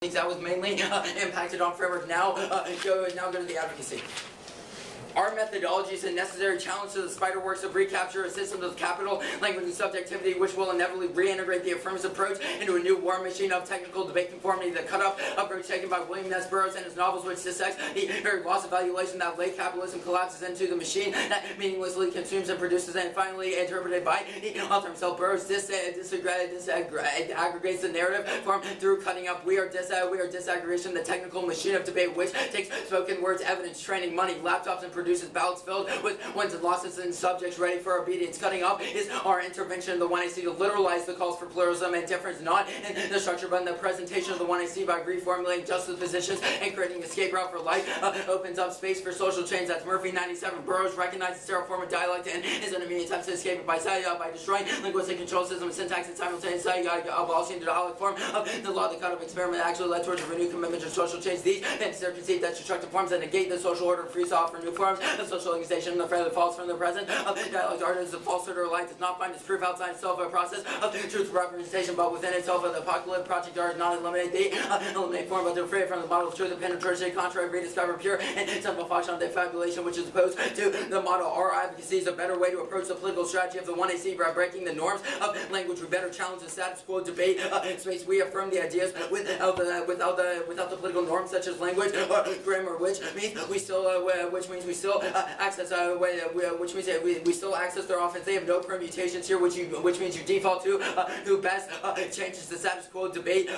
that was mainly impacted on framework. Now go to the advocacy. Our methodology is a necessary challenge to the spider works of recapture, a system of capital, language, and subjectivity, which will inevitably reintegrate the affirmative approach into a new war machine of technical debate conformity. The cutoff approach taken by William S. Burroughs and his novels, which dissects the very loss of valuation that late capitalism collapses into the machine that meaninglessly consumes and produces, and finally interpreted by the author himself. Burroughs disaggregates the narrative form through cutting up. We are disaggregation, the technical machine of debate, which takes spoken words, evidence, training, money, laptops, and produces ballots filled with wins and losses and subjects ready for obedience. Cutting up is our intervention in the 1AC to literalize the calls for pluralism and difference, not in the structure but in the presentation of the 1AC by reformulating juxtapositions and creating escape route for life. Opens up space for social change. That's Murphy 97. Burroughs recognizes sterile form of dialect and his enemy attempts to escape it by destroying linguistic control system and syntax and simultaneously abolishing the dialect form of the law. The cut-up experiment actually led towards a renewed commitment to social change. These fancies are conceived that destructive forms that negate the social order, free thought for new forms of social organization. The fairly false from the present of dialogue artists of falsehood or light does not find its proof outside itself a process of truth representation, but within itself of the apocalypse. Project art not eliminate form, but to free it from the model of truth and penetration, contrary, rediscover pure and simple function of defabulation, which is opposed to the model. Our advocacy is a better way to approach the political strategy of the 1AC by breaking the norms of language. We better challenge the status quo debate space. We affirm the ideas without the political norms such as language or grammar, which means we still access their offense. They have no permutations here, which means you default to who best changes the status quo debate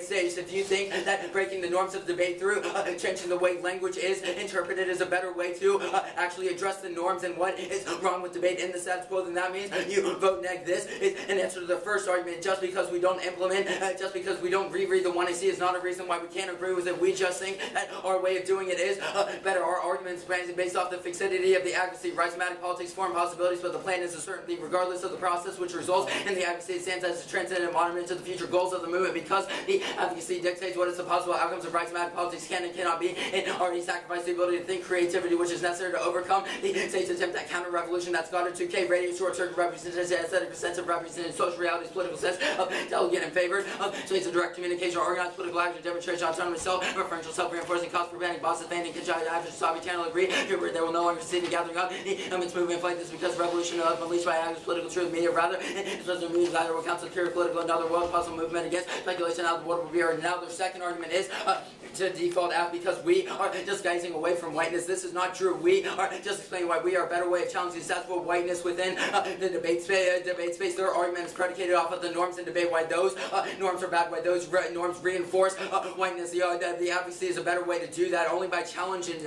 stage. If you think that breaking the norms of debate through changing the way language is interpreted is a better way to actually address the norms and what is wrong with debate in the status quo, then that means you vote neg. This is an answer to the first argument. Just because we don't implement, just because we don't reread the 1AC is not a reason why we can't agree with it. We just think that our way of doing it is better. Our arguments based off the fixity of the advocacy. Rhizomatic politics form possibilities, but the plan is a certainty regardless of the process which results in the advocacy. Stands as a transcendent monument to the future goals of the movement because the advocacy dictates what is the possible outcomes of rhizomatic politics can and cannot be, and already sacrificed the ability to think creativity, which is necessary to overcome the state's attempt at counter-revolution that's got a 2K radio short-circuit representation, aesthetic sense of representing social realities, political sense of delegate and favored of states of direct communication, organized political action, demonstration, autonomous self-referential, self-reinforcing, cost-preventing, boss defending, conjunct, after Sabi channel agree, they will no longer see the gathering up. Its movement like this because revolution of unleashed by actors, political truth, media rather, it's supposed to mean either will counsel pure political and other world possible movement against speculation out of what will be. Or now their second argument is to default out because we are disguising away from whiteness. This is not true. We are just explaining why we are a better way of challenging status quo whiteness within the debate space. Their argument is predicated off of the norms in debate. Why those norms are bad. Why those norms reinforce whiteness. The advocacy is a better way to do that. Only by challenging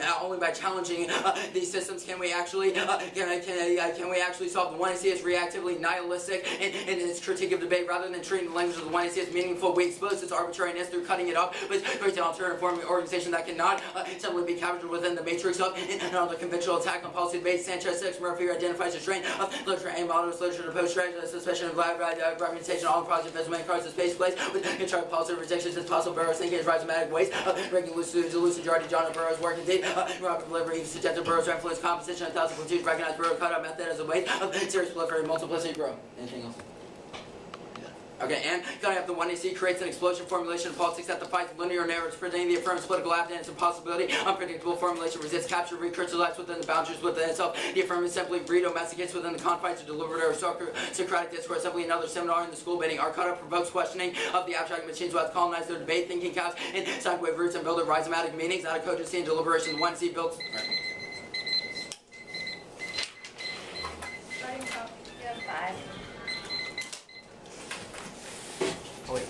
these systems can we actually can we actually solve the 1AC as reactively nihilistic in its critique of debate rather than treating the language of the 1AC as meaningful. We expose its arbitrariness through cutting it up with an alternative form of organization that cannot simply be captured within the matrix of another conventional attack on policy debate. Sanchez 6 Murphy identifies a strain of literature and models literature to post strategy, suspicion of representation on project as many cards as space place with control policy rejections as possible. Burroughs thinking his rhizomatic ways breaking loose majority John Burroughs work indeed Robert delivery suggested Burroughs influence composition 1,000 platoons recognize Burroughs cut-up method as a way of serious proliferate multiplicity grow. Anything else? Okay, and cutting up the 1AC creates an explosion formulation of politics that defies linear narratives, presenting the affirmative political abstinence and possibility. Unpredictable formulation resists capture, recrystallizes within the boundaries within itself. The affirmative simply redomesticates within the confines of deliberative or Socratic discourse. Simply another seminar in the school bidding. Our cut-up provokes questioning of the abstract machines who have colonized their debate, thinking caps, and sidewave roots and build their rhizomatic meanings out of cogency and deliberation. The 1AC built. Starting top, yeah, 5. Oh, wait.